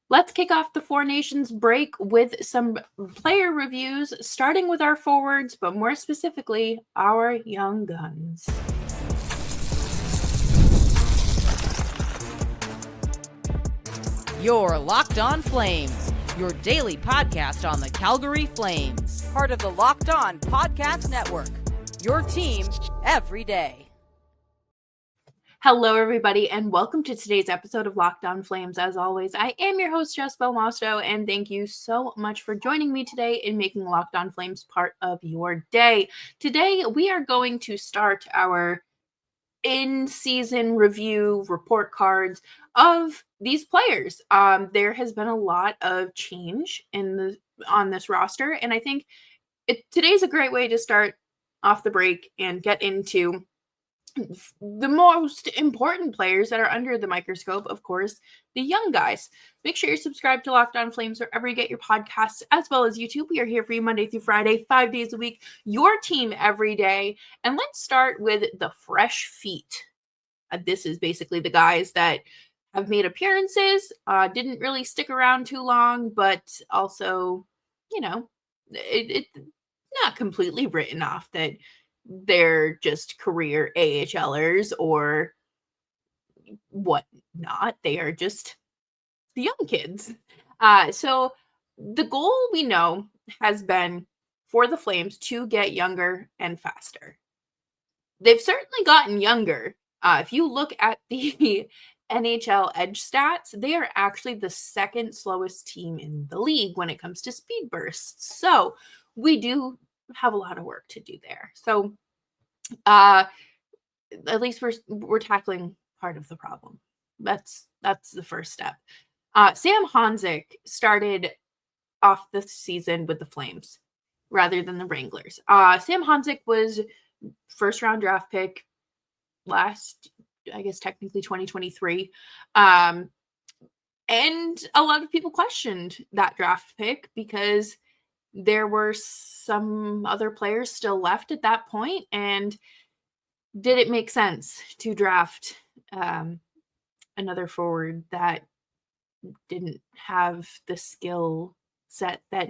Let's kick off the Four Nations break with some player reviews, starting with our forwards, but more specifically, our young guns. You're Locked On Flames, your daily podcast on the Calgary Flames. Part of the Locked On Podcast Network, your team every day. Hello, everybody, and welcome to today's episode of Locked On Flames. As always, I am your host, Jess Belmosto, and thank you so much for joining me today in making Locked On Flames part of your day. Today, we are going to start our in-season review report cards of these players. There has been a lot of change on this roster, and I think today's a great way to start off the break and get into the most important players that are under the microscope, of course, the young guys. Make sure you're subscribed to Locked On Flames wherever you get your podcasts, as well as YouTube. We are here for you Monday through Friday, 5 days a week, your team every day. And let's start with the fresh feet. This is basically the guys that have made appearances, didn't really stick around too long, but also, it's not completely written off that they're just career AHLers or whatnot. They are just the young kids. So the goal we know has been for the Flames to get younger and faster. They've certainly gotten younger. If you look at the NHL edge stats, they are actually the second slowest team in the league when it comes to speed bursts. So we do have a lot of work to do there. So at least we're tackling part of the problem. That's the first step. Sam Honzek started off the season with the Flames rather than the Wranglers. Sam Honzek was first round draft pick last, I guess technically 2023. And a lot of people questioned that draft pick because there were some other players still left at that point, and did it make sense to draft another forward that didn't have the skill set that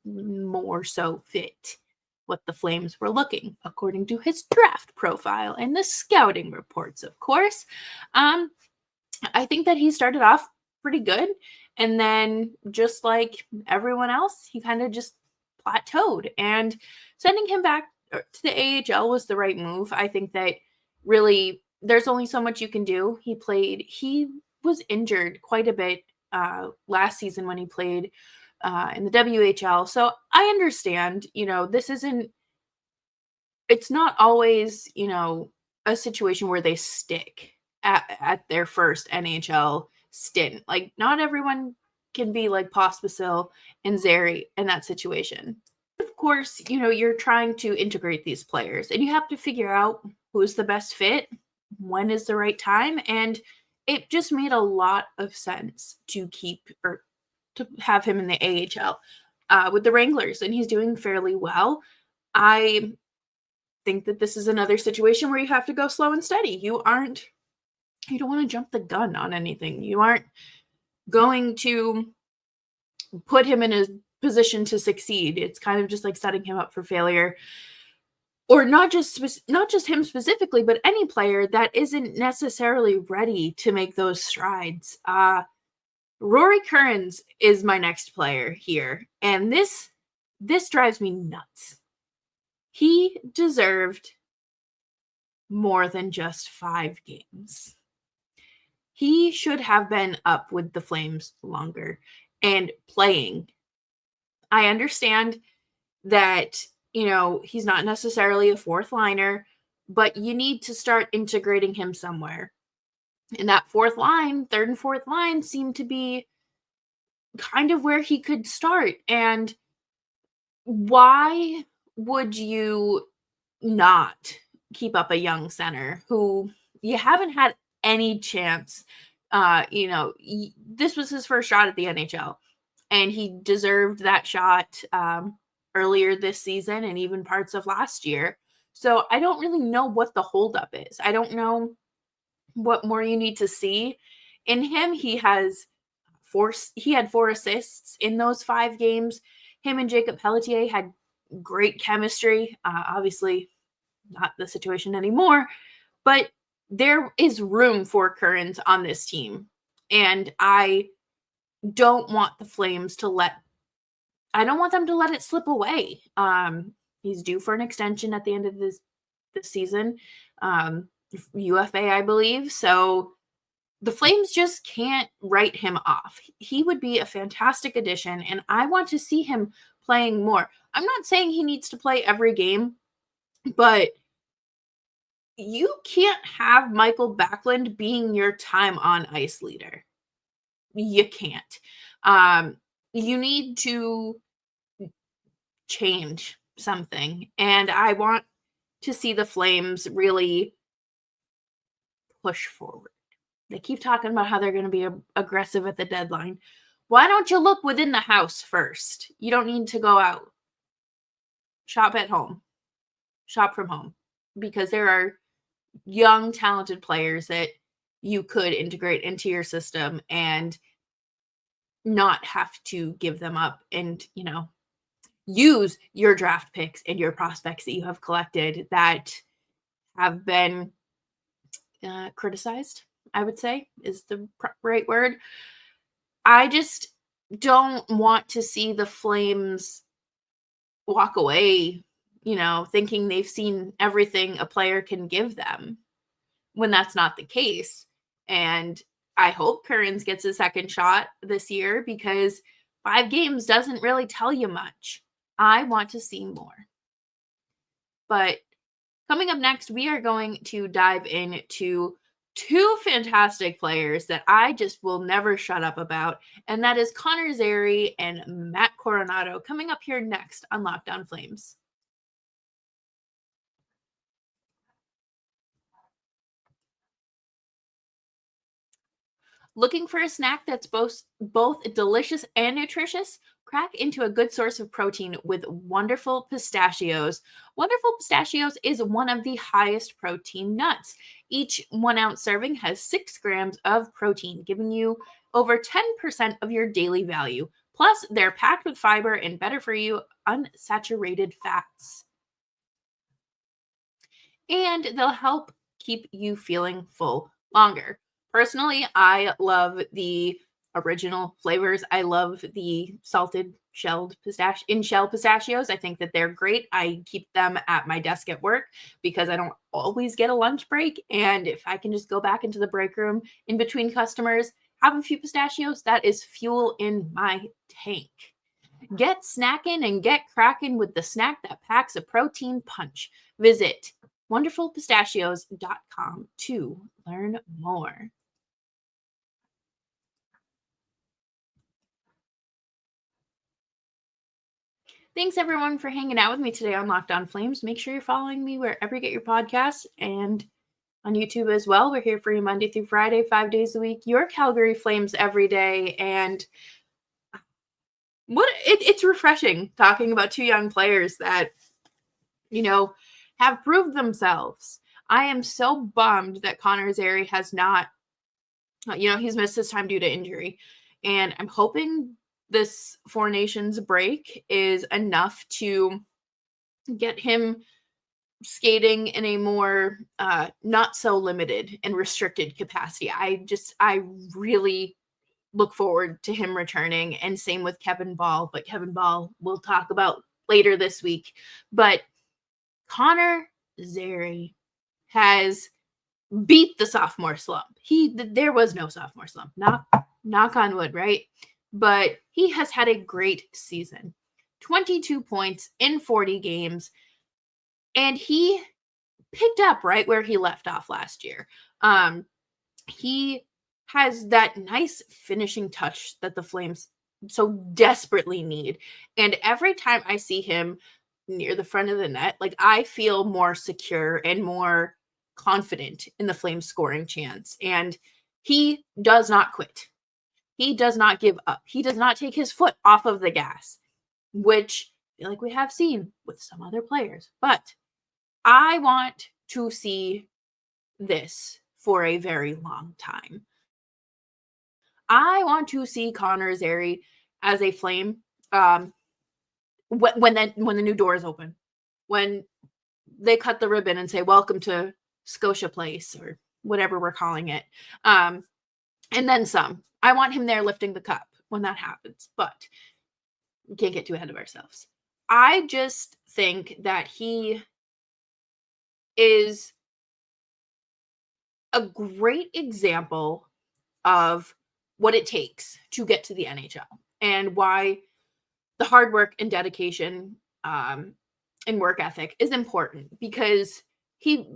more so fit what the Flames were looking, according to his draft profile and the scouting reports, of course. I think that he started off pretty good, and then just like everyone else, he kind of just plateaued, and sending him back to the AHL was the right move. I think that really there's only so much you can do. He was injured quite a bit last season when he played in the WHL. So I understand, it's not always, a situation where they stick at their first NHL stint. Like, not everyone can be like Pospisil and Zary in that situation. Of course, you're trying to integrate these players, and you have to figure out who's the best fit, when is the right time, and it just made a lot of sense to have him in the AHL with the Wranglers, and he's doing fairly well. I think that this is another situation where you have to go slow and steady. You don't want to jump the gun on anything. You aren't going to put him in a position to succeed. It's kind of just like setting him up for failure. Or not just him specifically, but any player that isn't necessarily ready to make those strides. Rory Kearns is my next player here, and this drives me nuts. He deserved more than just 5 games. He should have been up with the Flames longer and playing. I understand that, he's not necessarily a fourth liner, but you need to start integrating him somewhere. And that third and fourth line seemed to be kind of where he could start. And why would you not keep up a young center who you haven't had any chance? This was his first shot at the NHL, and he deserved that shot earlier this season and even parts of last year. So I don't really know what the holdup is. I don't know what more you need to see in him. He has he had 4 assists in those 5 games. Him and Jacob Pelletier had great chemistry. Obviously, not the situation anymore, but there is room for Kearns on this team. And I don't want the Flames to let it slip away. He's due for an extension at the end of this season. UFA, I believe. So the Flames just can't write him off. He would be a fantastic addition, and I want to see him playing more. I'm not saying he needs to play every game, but you can't have Michael Backlund being your time on ice leader. You can't. You need to change something, and I want to see the Flames really push forward. They keep talking about how they're going to be aggressive at the deadline. Why don't you look within the house first? You don't need to go out. Shop at home. Shop from home. Because there are young, talented players that you could integrate into your system and not have to give them up and, use your draft picks and your prospects that you have collected that have been criticized, I would say, is the right word. I just don't want to see the Flames walk away, thinking they've seen everything a player can give them when that's not the case. And I hope Kearns gets a second shot this year because 5 games doesn't really tell you much. I want to see more. But coming up next, we are going to dive into 2 fantastic players that I just will never shut up about, and that is Connor Zary and Matt Coronato coming up here next on Locked On Flames. Looking for a snack that's both delicious and nutritious? Crack into a good source of protein with Wonderful Pistachios. Wonderful Pistachios is one of the highest protein nuts. Each 1 ounce serving has 6 grams of protein, giving you over 10% of your daily value. Plus, they're packed with fiber and better for you unsaturated fats. And they'll help keep you feeling full longer. Personally, I love the original flavors. I love the salted shell pistachios. I think that they're great. I keep them at my desk at work because I don't always get a lunch break. And if I can just go back into the break room in between customers, have a few pistachios, that is fuel in my tank. Get snacking and get cracking with the snack that packs a protein punch. Visit wonderfulpistachios.com to learn more. Thanks everyone for hanging out with me today on Locked On Flames. Make sure you're following me wherever you get your podcasts and on YouTube as well. We're here for you Monday through Friday, 5 days a week. Your Calgary Flames every day. And it's refreshing talking about 2 young players that, have proved themselves. I am so bummed that Connor Zary has not, he's missed this time due to injury. And I'm hoping this 4 Nations break is enough to get him skating in a more not so limited and restricted capacity. I really look forward to him returning, and same with Kevin Ball, but Kevin Ball we'll talk about later this week. But Connor Zary has beat the sophomore slump. There was no sophomore slump. Knock on wood, right? But he has had a great season. 22 points in 40 games. And he picked up right where he left off last year. He has that nice finishing touch that the Flames so desperately need. And every time I see him near the front of the net, I feel more secure and more confident in the Flames scoring chance. And he does not quit. He does not give up. He does not take his foot off of the gas, which I feel like we have seen with some other players. But I want to see this for a very long time. I want to see Connor Zary as a Flame when the new doors open, when they cut the ribbon and say, welcome to Scotia Place, or whatever we're calling it. And then some. I want him there lifting the cup when that happens, but we can't get too ahead of ourselves. I just think that he is a great example of what it takes to get to the NHL, and why the hard work and dedication and work ethic is important, because he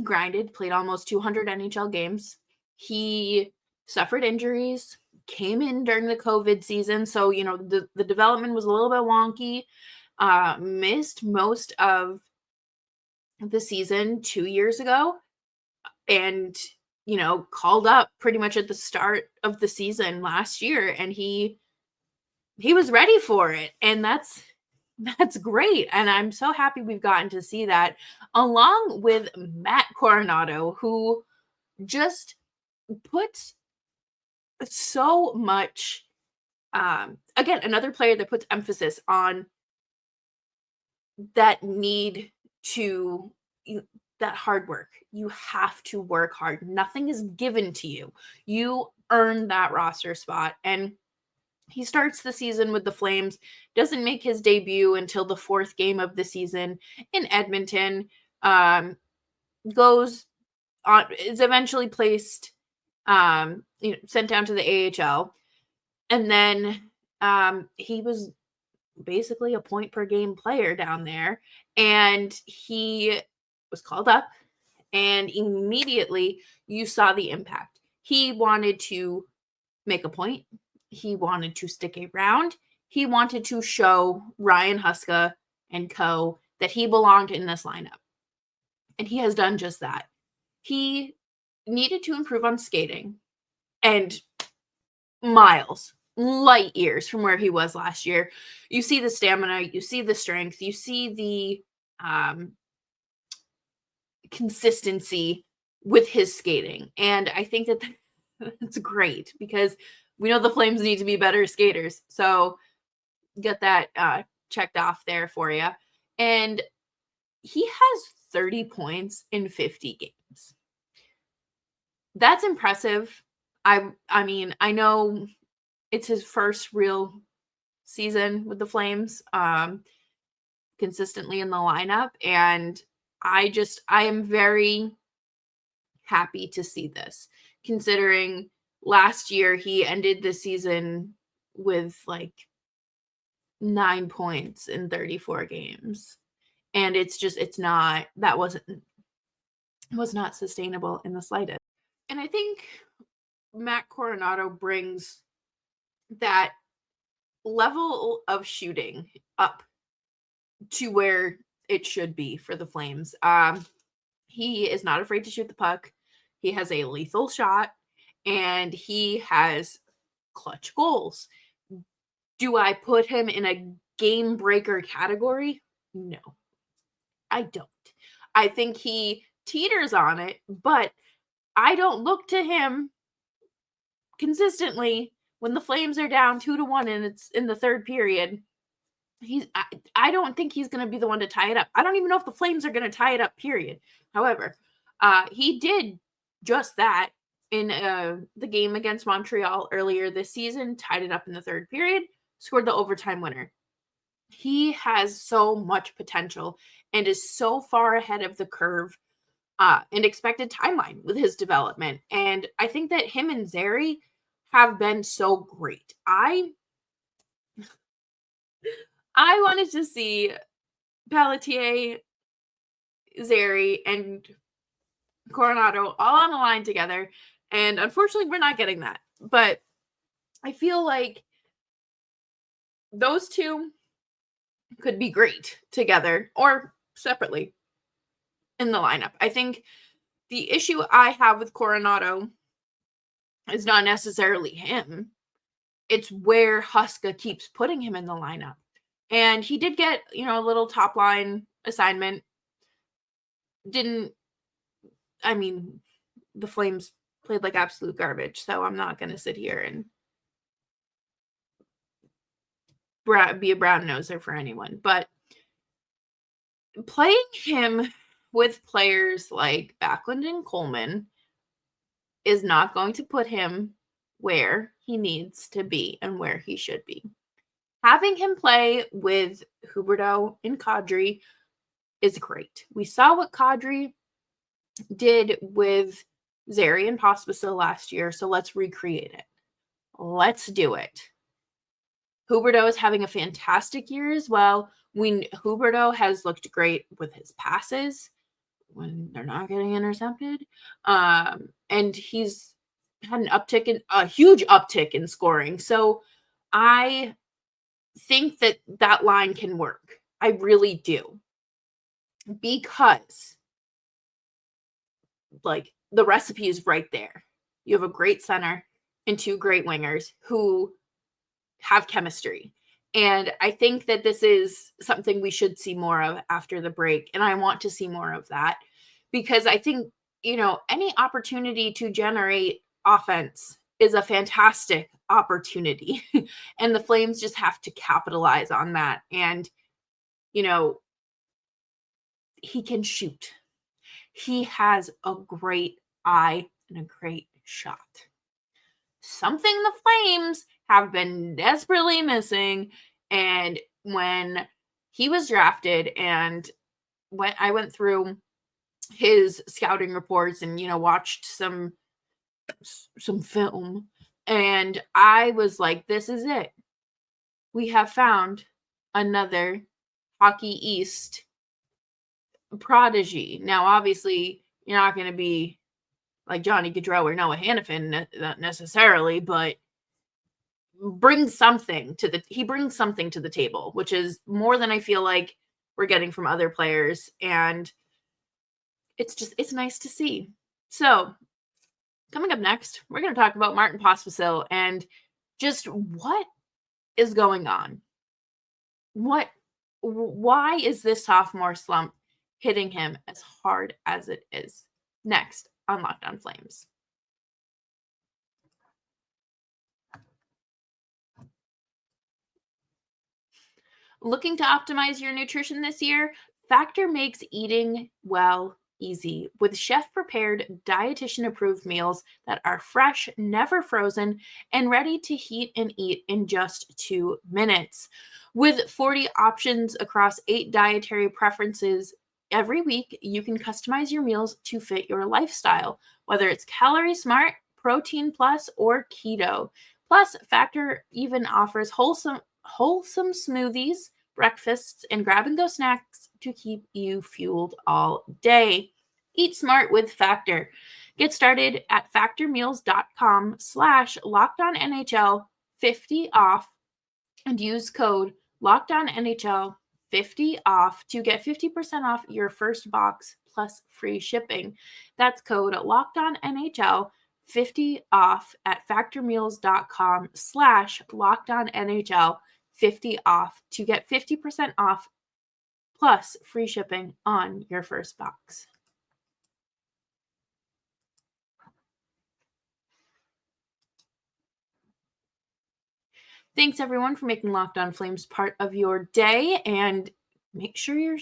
grinded, played almost 200 NHL games. He suffered injuries, came in during the COVID season. So, the development was a little bit wonky. Missed most of the season 2 years ago, and, called up pretty much at the start of the season last year, and he was ready for it. And that's great. And I'm so happy we've gotten to see that, along with Matt Coronato, who just puts so much, again, another player that puts emphasis on that need to, that hard work. You have to work hard. Nothing is given to you. You earn that roster spot. And he starts the season with the Flames, doesn't make his debut until the 4th game of the season in Edmonton, goes on, is eventually placed, sent down to the AHL. And then he was basically a point per game player down there. And he was called up, and immediately you saw the impact. He wanted to make a point. He wanted to stick around. He wanted to show Ryan Huska and co. that he belonged in this lineup. And he has done just that. He needed to improve on skating, and light years from where he was last year. You see the stamina, you see the strength, you see the consistency with his skating. And I think that that's great, because we know the Flames need to be better skaters. So get that checked off there for you. And he has 30 points in 50 games. That's impressive. I mean, I know it's his first real season with the Flames, consistently in the lineup. And I am very happy to see this, considering last year he ended the season with like 9 points in 34 games. And was not sustainable in the slightest. And I think Matt Coronato brings that level of shooting up to where it should be for the Flames. He is not afraid to shoot the puck. He has a lethal shot, and he has clutch goals. Do I put him in a game breaker category? No, I don't. I think he teeters on it, but I don't look to him consistently when the Flames are down 2-1 and it's in the 3rd period. I don't think he's going to be the one to tie it up. I don't even know if the Flames are going to tie it up, period. However, he did just that in the game against Montreal earlier this season, tied it up in the 3rd period, scored the overtime winner. He has so much potential and is so far ahead of the curve and expected timeline with his development. And I think that him and Zary have been so great. I wanted to see Pelletier, Zary, and Coronato all on the line together. And unfortunately, we're not getting that. But I feel like those two could be great together or separately in the lineup. I think the issue I have with Coronato is not necessarily him. It's where Huska keeps putting him in the lineup. And he did get, a little top line assignment. The Flames played like absolute garbage. So I'm not going to sit here and be a brown noser for anyone. But playing him with players like Backlund and Coleman is not going to put him where he needs to be and where he should be. Having him play with Huberdeau and Kadri is great. We saw what Kadri did with Zary and Pospisil last year, so let's recreate it. Let's do it. Huberdeau is having a fantastic year as well. Huberdeau has looked great with his passes when they're not getting intercepted. And he's had a huge uptick in scoring. So I think that line can work. I really do. Because like the recipe is right there. You have a great center and two great wingers who have chemistry. And I think that this is something we should see more of after the break. And I want to see more of that because I think, any opportunity to generate offense is a fantastic opportunity. And the Flames just have to capitalize on that. And, he can shoot. He has a great eye and a great shot. Something the Flames have been desperately missing. And when he was drafted and when I went through his scouting reports and, watched some film, and I was like, this is it. We have found another Hockey East prodigy. Now, obviously, you're not going to be like Johnny Gaudreau or Noah Hannafin necessarily, but he brings something to the table, which is more than I feel like we're getting from other players. And it's nice to see. So coming up next, we're going to talk about Martin Pospisil and just what is going on. Why is this sophomore slump hitting him as hard as it is? Next on Locked On Flames. Looking to optimize your nutrition this year? Factor makes eating well easy with chef-prepared, dietitian-approved meals that are fresh, never frozen, and ready to heat and eat in just 2 minutes. With 40 options across 8 dietary preferences, every week you can customize your meals to fit your lifestyle, whether it's calorie smart, protein plus, or keto. Plus, Factor even offers wholesome smoothies, breakfasts, and grab-and-go snacks to keep you fueled all day. Eat smart with Factor. Get started at factormeals.com/LockedOnNHL 50 off and use code LockedOnNHL 50 off to get 50% off your first box plus free shipping. That's code LockedOnNHL 50 off at factormeals.com/LockedOnNHL 50 off to get 50% off plus free shipping on your first box. Thanks everyone for making Locked On Flames part of your day, and make sure you're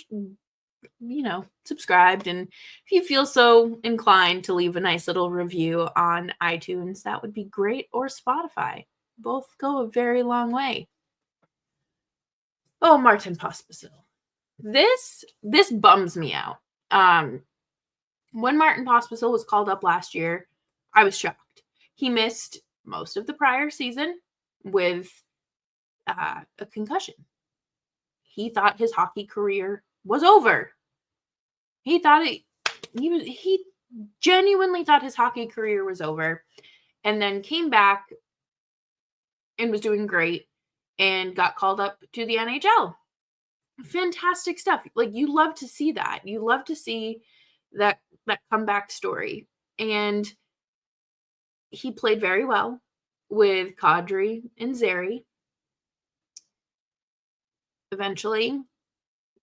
subscribed, and if you feel so inclined to leave a nice little review on iTunes, that would be great, or Spotify. Both go a very long way. Oh, Martin Pospisil. This bums me out. When Martin Pospisil was called up last year, I was shocked. He missed most of the prior season with a concussion. He thought his hockey career was over. He genuinely thought his hockey career was over, and then came back and was doing great and got called up to the NHL. Fantastic stuff. Like, you love to see that. You love to see that comeback story. And he played very well with Kadri and Zary. Eventually,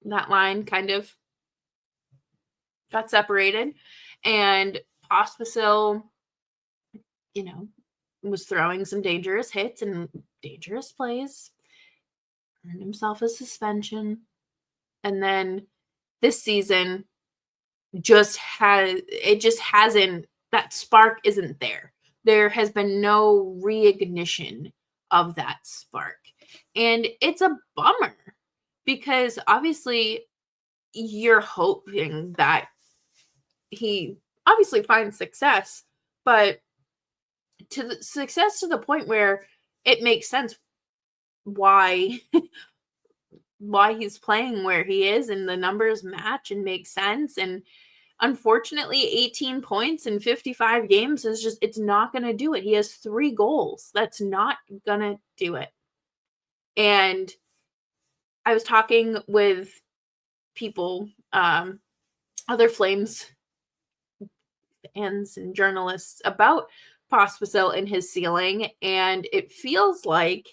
that line kind of got separated, and Pospisil was throwing some dangerous hits and dangerous plays, earned himself a suspension. And then this season just hasn't, that spark isn't there. There has been no reignition of that spark. And it's a bummer because obviously you're hoping that he obviously finds success, but to the success to the point where it makes sense why he's playing where he is and the numbers match and make sense. And unfortunately, 18 points in 55 games it's not going to do it. He has 3 goals. That's not going to do it. And I was talking with people, other Flames fans and journalists about Pospisil and his ceiling, and it feels like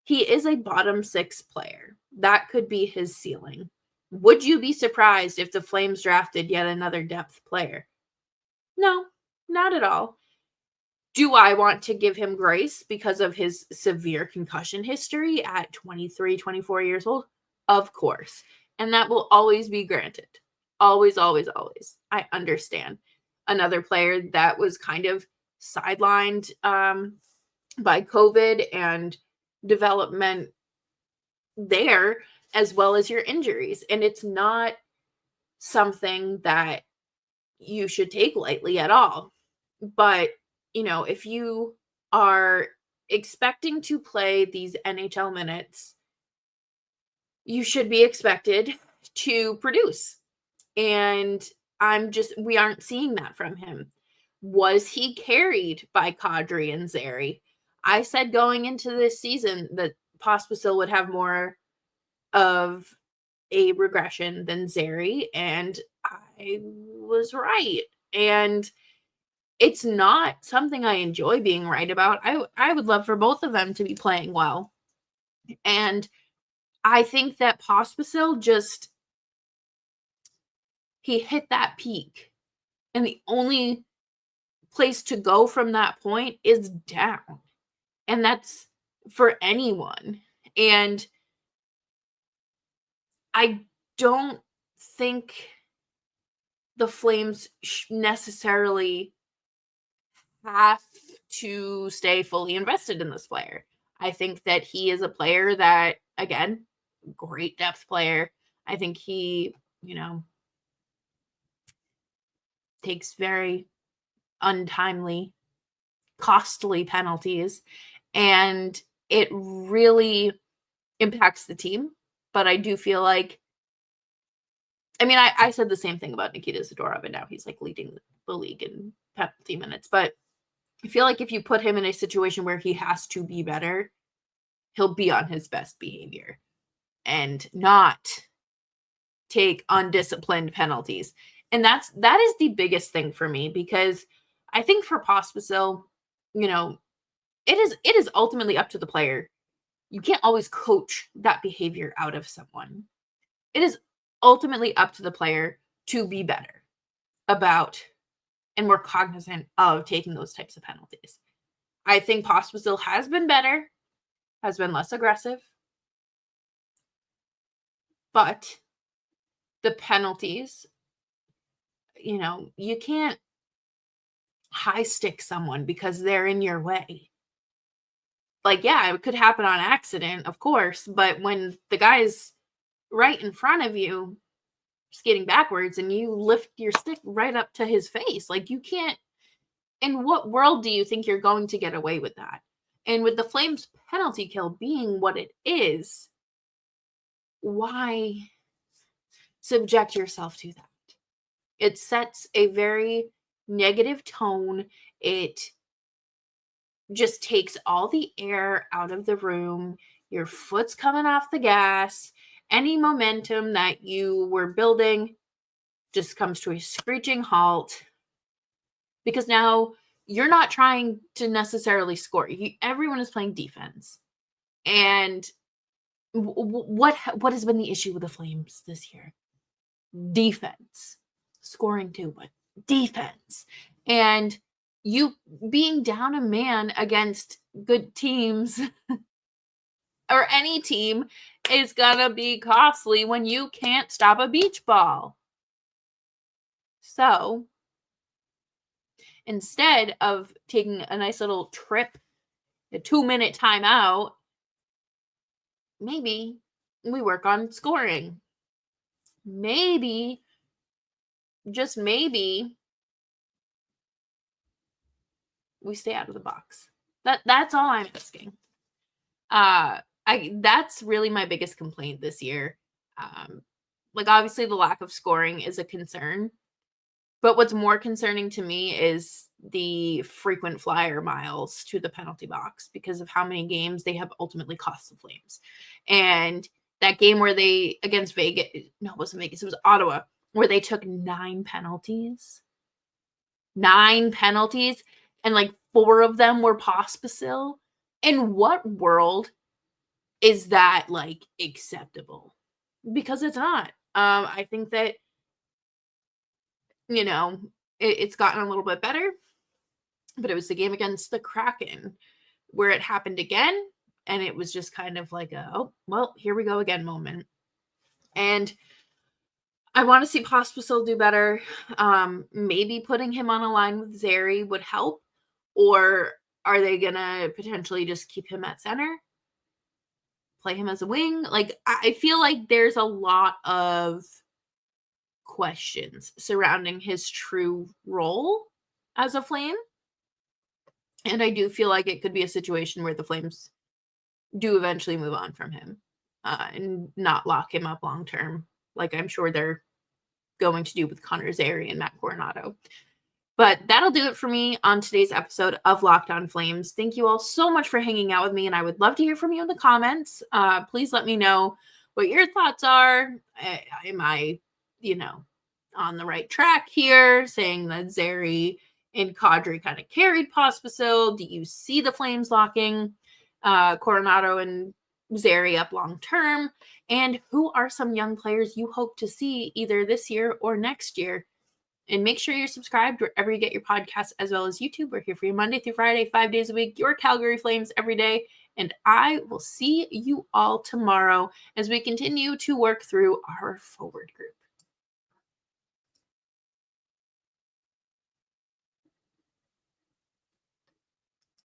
he is a bottom 6 player. That could be his ceiling. Would you be surprised if the Flames drafted yet another depth player? No, not at all. Do I want to give him grace because of his severe concussion history at 23, 24 years old? Of course. And that will always be granted. Always, always, always. I understand. Another player that was kind of sidelined by COVID and development there, as well as your injuries. And it's not something that you should take lightly at all. But, if you are expecting to play these NHL minutes, you should be expected to produce. And we aren't seeing that from him. Was he carried by Kadri and Zary? I said going into this season that Pospisil would have more of a regression than Zary, and I was right. And it's not something I enjoy being right about. I would love for both of them to be playing well. And I think that Pospisil he hit that peak. And the only place to go from that point is down. And that's for anyone. And I don't think the Flames necessarily have to stay fully invested in this player. I think that he is a player that, again, great depth player. I think he, takes very untimely, costly penalties, and it really impacts the team. But I do feel like, I said the same thing about Nikita Zadorov, and now he's like leading the league in penalty minutes. But I feel like if you put him in a situation where he has to be better, he'll be on his best behavior and not take undisciplined penalties. And that is the biggest thing for me, because I think for Pospisil, it is ultimately up to the player. You can't always coach that behavior out of someone. It is ultimately up to the player to be better about and more cognizant of taking those types of penalties. I think Pospisil has been better, has been less aggressive, but the penalties, you can't high stick someone because they're in your way. Like, yeah, it could happen on accident, of course, but when the guy's right in front of you, skating backwards, and you lift your stick right up to his face, like, you can't. In what world do you think you're going to get away with that? And with the Flames penalty kill being what it is, why subject yourself to that? It sets a very negative tone. It just takes all the air out of the room. Your foot's coming off the gas. Any momentum that you were building just comes to a screeching halt, because now you're not trying to necessarily score. Everyone is playing defense. And what has been the issue with the Flames this year? Defense. Scoring too, but defense. And you being down a man against good teams or any team is gonna be costly when you can't stop a beach ball. So instead of taking a nice little trip, a 2-minute timeout, maybe we work on scoring. Maybe, just maybe, we stay out of the box. That's all I'm asking. That's really my biggest complaint this year. Like, obviously the lack of scoring is a concern, but what's more concerning to me is the frequent flyer miles to the penalty box because of how many games they have ultimately cost the Flames. And that game where they, against Vegas, no, it wasn't Vegas, it was Ottawa, where they took 9 penalties. 9 penalties, and like 4 of them were Pospisil. In what world is that like acceptable? Because it's not. I think that, you know, it's gotten a little bit better, but it was the game against the Kraken where it happened again, and it was just kind of like a, oh, well, here we go again moment. And I want to see Pospisil do better. Maybe putting him on a line with Zary would help, or are they gonna potentially just keep him at center? Play him as a wing? Like, I feel like there's a lot of questions surrounding his true role as a Flame. And I do feel like it could be a situation where the Flames do eventually move on from him and not lock him up long term, like I'm sure they're going to do with Zary and Matt Coronato. But that'll do it for me on today's episode of Locked On Flames. Thank you all so much for hanging out with me, and I would love to hear from you in the comments. Please let me know what your thoughts are. Am I, on the right track here, saying that Zary and Kadri kind of carried Pospisil? Do you see the Flames locking Coronato and Zary up long term? And who are some young players you hope to see either this year or next year? And make sure you're subscribed wherever you get your podcasts, as well as YouTube. We're here for you Monday through Friday, 5 days a week, your Calgary Flames every day. And I will see you all tomorrow as we continue to work through our forward group.